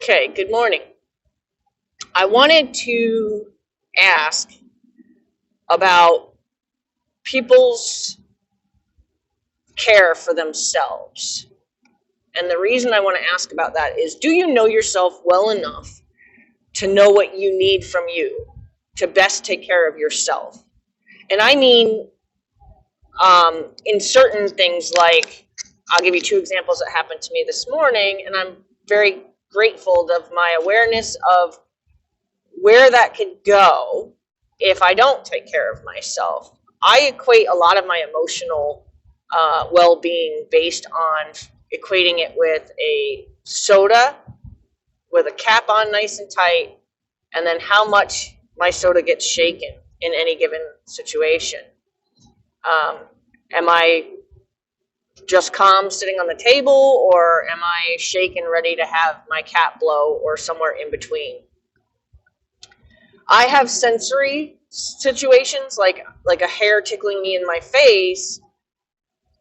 Okay, good morning. I wanted to ask about people's care for themselves. And the reason I want to ask about that is, do you know yourself well enough to know what you need from you to best take care of yourself? And I mean, in certain things, like I'll give you two examples that happened to me this morning, and I'm very grateful of my awareness of where that could go if I don't take care of myself. I equate a lot of my emotional well being based on equating it with a soda with a cap on nice and tight, and then how much my soda gets shaken in any given situation. Am I just calm sitting on the table, or am I shaken, ready to have my cap blow, or somewhere in between? I have sensory situations like a hair tickling me in my face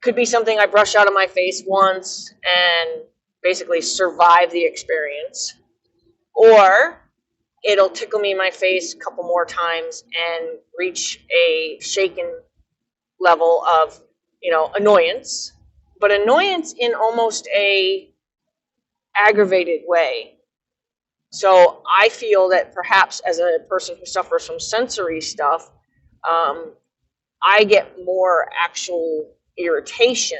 could be something I brush out of my face once and basically survive the experience, or it'll tickle me in my face a couple more times and reach a shaken level of annoyance, but annoyance in almost a aggravated way. So I feel that perhaps as a person who suffers from sensory stuff, I get more actual irritation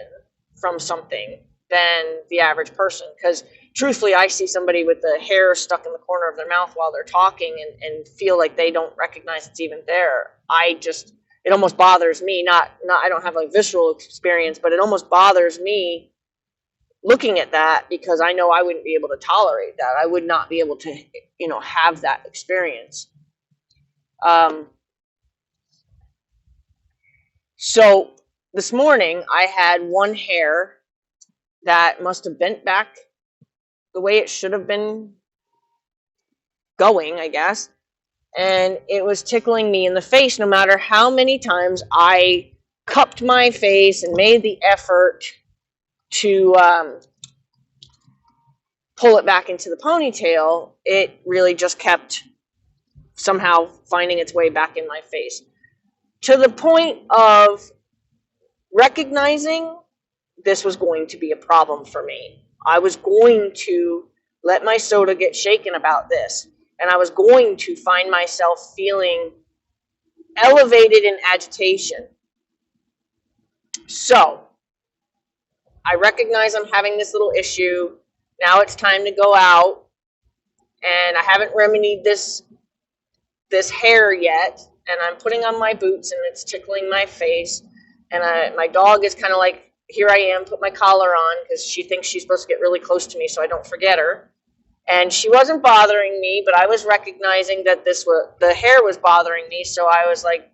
from something than the average person. Because truthfully, I see somebody with the hair stuck in the corner of their mouth while they're talking and feel like they don't recognize it's even there. It almost bothers me. Not I don't have a visceral experience, but it almost bothers me looking at that, because I know I wouldn't be able to tolerate that. I would not be able to, have that experience. So this morning I had one hair that must have bent back the way it should have been going, I guess. And it was tickling me in the face no matter how many times I cupped my face and made the effort to pull it back into the ponytail. It really just kept somehow finding its way back in my face, to the point of recognizing this was going to be a problem for me. I was going to let my soda get shaken about this, and I was going to find myself feeling elevated in agitation. So I recognize I'm having this little issue. Now it's time to go out, and I haven't remedied this hair yet, and I'm putting on my boots, and it's tickling my face, and my dog is kind of like, here I am, put my collar on, because she thinks she's supposed to get really close to me so I don't forget her. And she wasn't bothering me, but I was recognizing that the hair was bothering me, so I was like,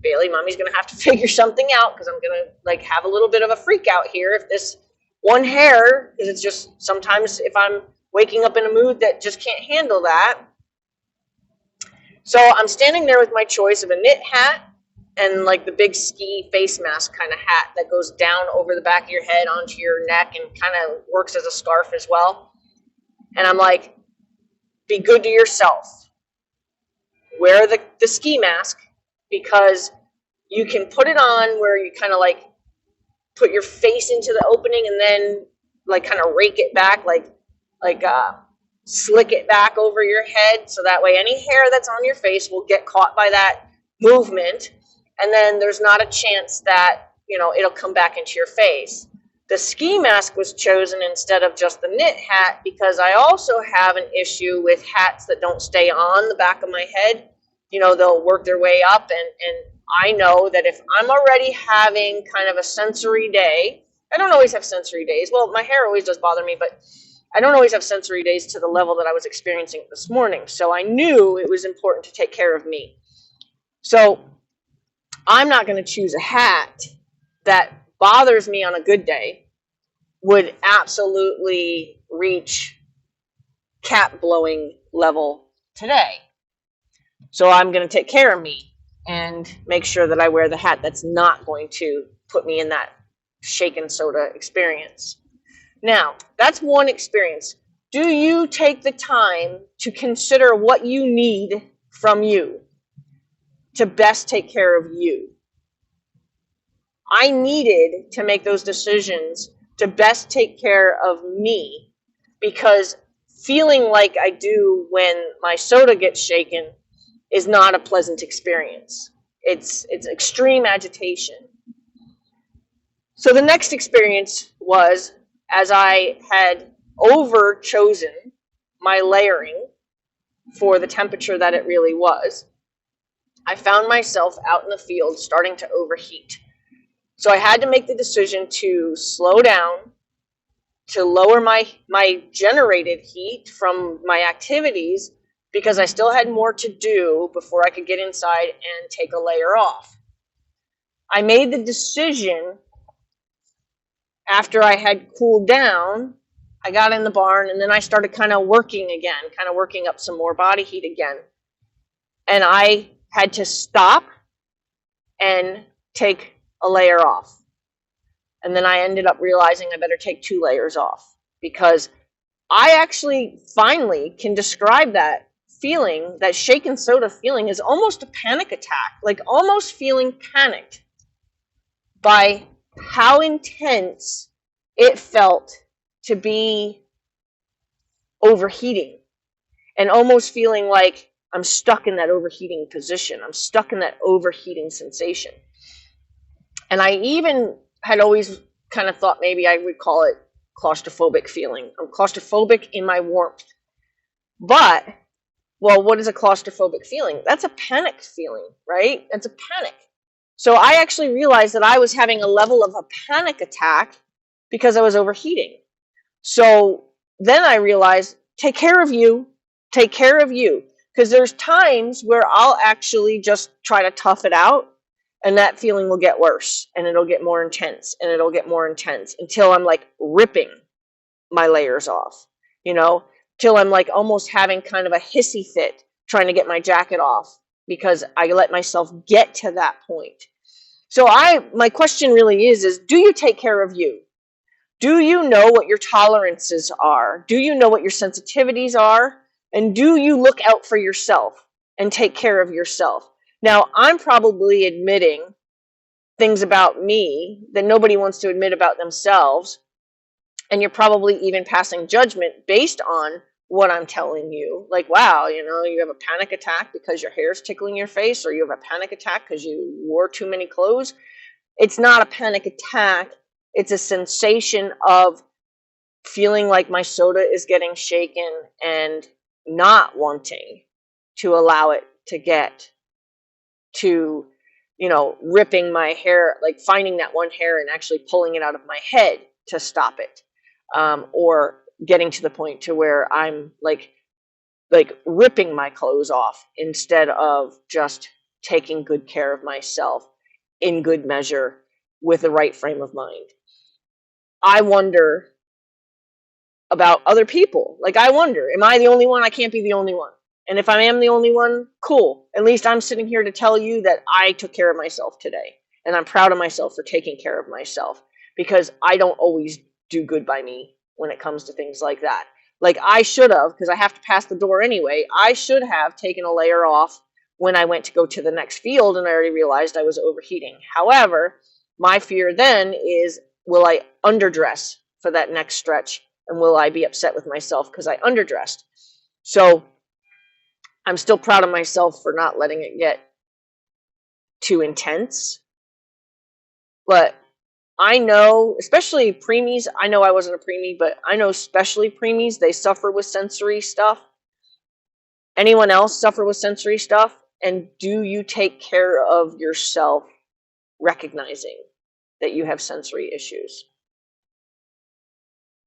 Bailey, mommy's going to have to figure something out, because I'm going to have a little bit of a freak out here if this one hair, because it's just sometimes if I'm waking up in a mood that just can't handle that. So I'm standing there with my choice of a knit hat and the big ski face mask kind of hat that goes down over the back of your head onto your neck and kind of works as a scarf as well. And I'm like, be good to yourself. Wear the ski mask, because you can put it on where you kind of put your face into the opening and then kind of rake it back, slick it back over your head, so that way any hair that's on your face will get caught by that movement, and then there's not a chance that it'll come back into your face. The ski mask was chosen instead of just the knit hat because I also have an issue with hats that don't stay on the back of my head. They'll work their way up, and I know that if I'm already having kind of a sensory day, I don't always have sensory days. Well, my hair always does bother me, but I don't always have sensory days to the level that I was experiencing this morning. So I knew it was important to take care of me. So I'm not going to choose a hat that bothers me on a good day, would absolutely reach cap blowing level today. So I'm going to take care of me and make sure that I wear the hat that's not going to put me in that shaken soda experience. Now, that's one experience. Do you take the time to consider what you need from you to best take care of you? I needed to make those decisions to best take care of me, because feeling like I do when my soda gets shaken is not a pleasant experience. It's extreme agitation. So the next experience was, as I had over chosen my layering for the temperature that it really was, I found myself out in the field starting to overheat. So I had to make the decision to slow down, to lower my generated heat from my activities, because I still had more to do before I could get inside and take a layer off. I made the decision after I had cooled down. I got in the barn, and then I started kind of working again, kind of working up some more body heat again. And I had to stop and take a layer off. And then I ended up realizing I better take 2 layers off, because I actually finally can describe that feeling, that shaken soda feeling, is almost a panic attack, like almost feeling panicked by how intense it felt to be overheating, and almost feeling like I'm stuck in that overheating position. I'm stuck in that overheating sensation. And I even had always kind of thought maybe I would call it claustrophobic feeling. I'm claustrophobic in my warmth. But, well, what is a claustrophobic feeling? That's a panic feeling, right? That's a panic. So I actually realized that I was having a level of a panic attack because I was overheating. So then I realized, take care of you, take care of you. Because there's times where I'll actually just try to tough it out, and that feeling will get worse, and it'll get more intense, and it'll get more intense until I'm like ripping my layers off, till I'm like almost having kind of a hissy fit trying to get my jacket off, because I let myself get to that point. So my question really is do you take care of you? Do you know what your tolerances are? Do you know what your sensitivities are? And do you look out for yourself and take care of yourself? Now, I'm probably admitting things about me that nobody wants to admit about themselves. And you're probably even passing judgment based on what I'm telling you. Like, wow, you have a panic attack because your hair's tickling your face, or you have a panic attack because you wore too many clothes. It's not a panic attack. It's a sensation of feeling like my soda is getting shaken and not wanting to allow it to get to, ripping my hair, like finding that one hair and actually pulling it out of my head to stop it. Or getting to the point to where I'm like ripping my clothes off instead of just taking good care of myself in good measure with the right frame of mind. I wonder about other people. Like, I wonder, am I the only one? I can't be the only one. And if I am the only one, cool. At least I'm sitting here to tell you that I took care of myself today. And I'm proud of myself for taking care of myself, because I don't always do good by me when it comes to things like that. Like, I should have, because I have to pass the door anyway, I should have taken a layer off when I went to go to the next field, and I already realized I was overheating. However, my fear then is, will I underdress for that next stretch? And will I be upset with myself because I underdressed? So I'm still proud of myself for not letting it get too intense. But I know, especially preemies, I know I wasn't a preemie, but I know especially preemies, they suffer with sensory stuff. Anyone else suffer with sensory stuff? And do you take care of yourself recognizing that you have sensory issues?